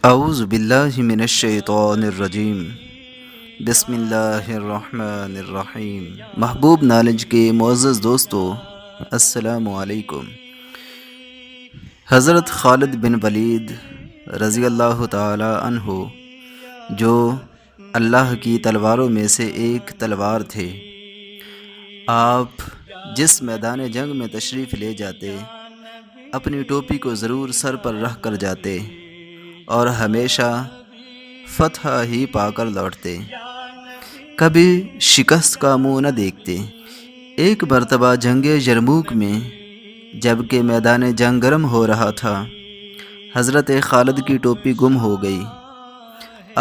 اعوذ باللہ من الشیطان الرجیم بسم اللہ الرحمن الرحیم۔ محبوب نالج کے معزز دوستو، السلام علیکم۔ حضرت خالد بن ولید رضی اللہ تعالی عنہ، جو اللہ کی تلواروں میں سے ایک تلوار تھے، آپ جس میدان جنگ میں تشریف لے جاتے اپنی ٹوپی کو ضرور سر پر رکھ کر جاتے اور ہمیشہ فتح ہی پا کر لوٹتے، کبھی شکست کا منہ نہ دیکھتے۔ ایک مرتبہ جنگ یرموک میں جب کہ میدان جنگ گرم ہو رہا تھا، حضرت خالد کی ٹوپی گم ہو گئی۔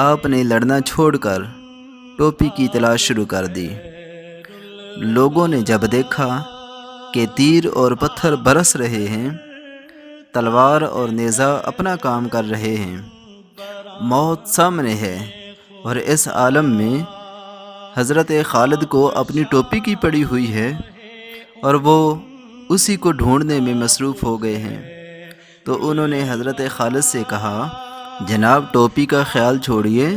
آپ نے لڑنا چھوڑ کر ٹوپی کی تلاش شروع کر دی۔ لوگوں نے جب دیکھا کہ تیر اور پتھر برس رہے ہیں، تلوار اور نیزہ اپنا کام کر رہے ہیں، موت سامنے ہے، اور اس عالم میں حضرت خالد کو اپنی ٹوپی کی پڑی ہوئی ہے اور وہ اسی کو ڈھونڈنے میں مصروف ہو گئے ہیں، تو انہوں نے حضرت خالد سے کہا، جناب ٹوپی کا خیال چھوڑیے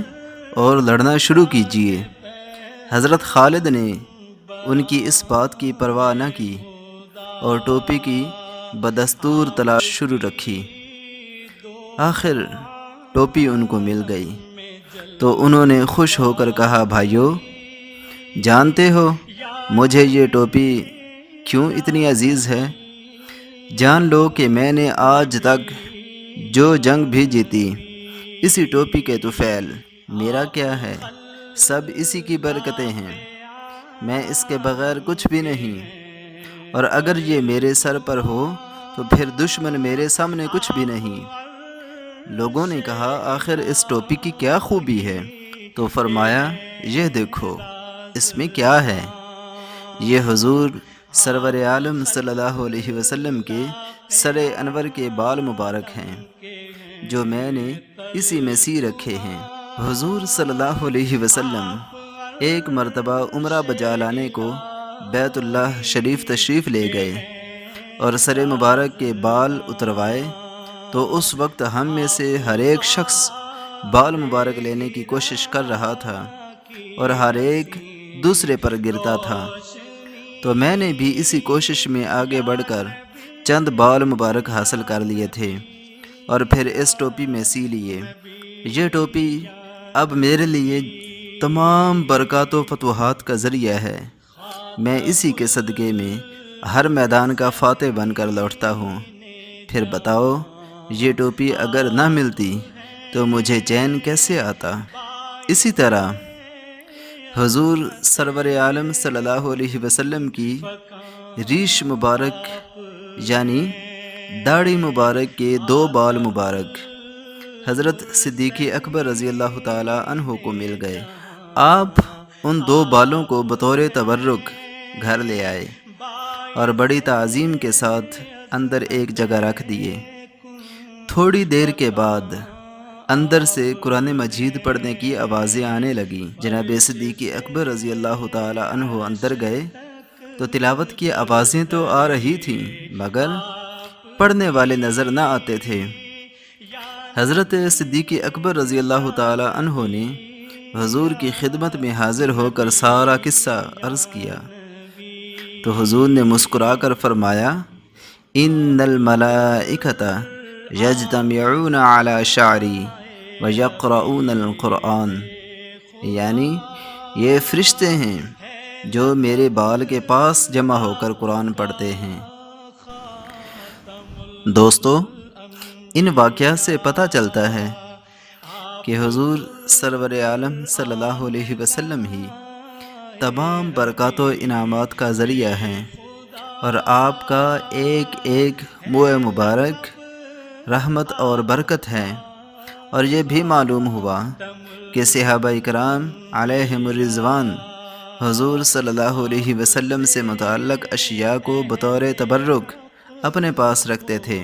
اور لڑنا شروع کیجیے۔ حضرت خالد نے ان کی اس بات کی پرواہ نہ کی اور ٹوپی کی بدستور تلاش شروع رکھی۔ آخر ٹوپی ان کو مل گئی تو انہوں نے خوش ہو کر کہا، بھائیو، جانتے ہو مجھے یہ ٹوپی کیوں اتنی عزیز ہے؟ جان لو کہ میں نے آج تک جو جنگ بھی جیتی اسی ٹوپی کے طفیل، میرا کیا ہے، سب اسی کی برکتیں ہیں، میں اس کے بغیر کچھ بھی نہیں، اور اگر یہ میرے سر پر ہو تو پھر دشمن میرے سامنے کچھ بھی نہیں۔ لوگوں نے کہا، آخر اس ٹوپی کی کیا خوبی ہے؟ تو فرمایا، یہ دیکھو اس میں کیا ہے۔ یہ حضور سرور عالم صلی اللہ علیہ وسلم کے سر انور کے بال مبارک ہیں، جو میں نے اسی میں سی رکھے ہیں۔ حضور صلی اللہ علیہ وسلم ایک مرتبہ عمرہ بجا لانے کو بیت اللہ شریف تشریف لے گئے اور سر مبارک کے بال اتروائے، تو اس وقت ہم میں سے ہر ایک شخص بال مبارک لینے کی کوشش کر رہا تھا اور ہر ایک دوسرے پر گرتا تھا، تو میں نے بھی اسی کوشش میں آگے بڑھ کر چند بال مبارک حاصل کر لیے تھے اور پھر اس ٹوپی میں سی لیے۔ یہ ٹوپی اب میرے لیے تمام برکات و فتوحات کا ذریعہ ہے، میں اسی کے صدقے میں ہر میدان کا فاتح بن کر لوٹتا ہوں۔ پھر بتاؤ، یہ ٹوپی اگر نہ ملتی تو مجھے چین کیسے آتا؟ اسی طرح حضور سرور عالم صلی اللہ علیہ وسلم کی ریش مبارک یعنی داڑھی مبارک کے 2 بال مبارک حضرت صدیق اکبر رضی اللہ تعالی عنہ کو مل گئے۔ آپ ان 2 بالوں کو بطور تبرک گھر لے آئے اور بڑی تعظیم کے ساتھ اندر ایک جگہ رکھ دیے۔ تھوڑی دیر کے بعد اندر سے قرآن مجید پڑھنے کی آوازیں آنے لگیں۔ جناب صدیق اکبر رضی اللہ تعالی عنہ اندر گئے تو تلاوت کی آوازیں تو آ رہی تھیں، مگر پڑھنے والے نظر نہ آتے تھے۔ حضرت صدیق اکبر رضی اللہ تعالی عنہ نے حضور کی خدمت میں حاضر ہو کر سارا قصہ عرض کیا، تو حضور نے مسکرا کر فرمایا، ان الملائکۃ یجتمعون علی شعری ویقرؤون القرآن، یعنی یہ فرشتے ہیں جو میرے بال کے پاس جمع ہو کر قرآن پڑھتے ہیں۔ دوستو، ان واقعات سے پتہ چلتا ہے کہ حضور سرور عالم صلی اللہ علیہ وسلم ہی تمام برکات و انعامات کا ذریعہ ہیں، اور آپ کا ایک ایک منہ مبارک رحمت اور برکت ہے۔ اور یہ بھی معلوم ہوا کہ صحابہ کرام علیہم الرضوان حضور صلی اللہ علیہ وسلم سے متعلق اشیاء کو بطور تبرک اپنے پاس رکھتے تھے،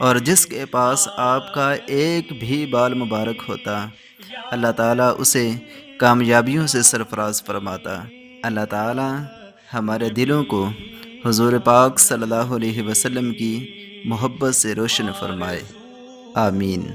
اور جس کے پاس آپ کا ایک بھی بال مبارک ہوتا، اللہ تعالیٰ اسے کامیابیوں سے سرفراز فرماتا۔ اللہ تعالیٰ ہمارے دلوں کو حضور پاک صلی اللہ علیہ وسلم کی محبت سے روشن فرمائے، آمین۔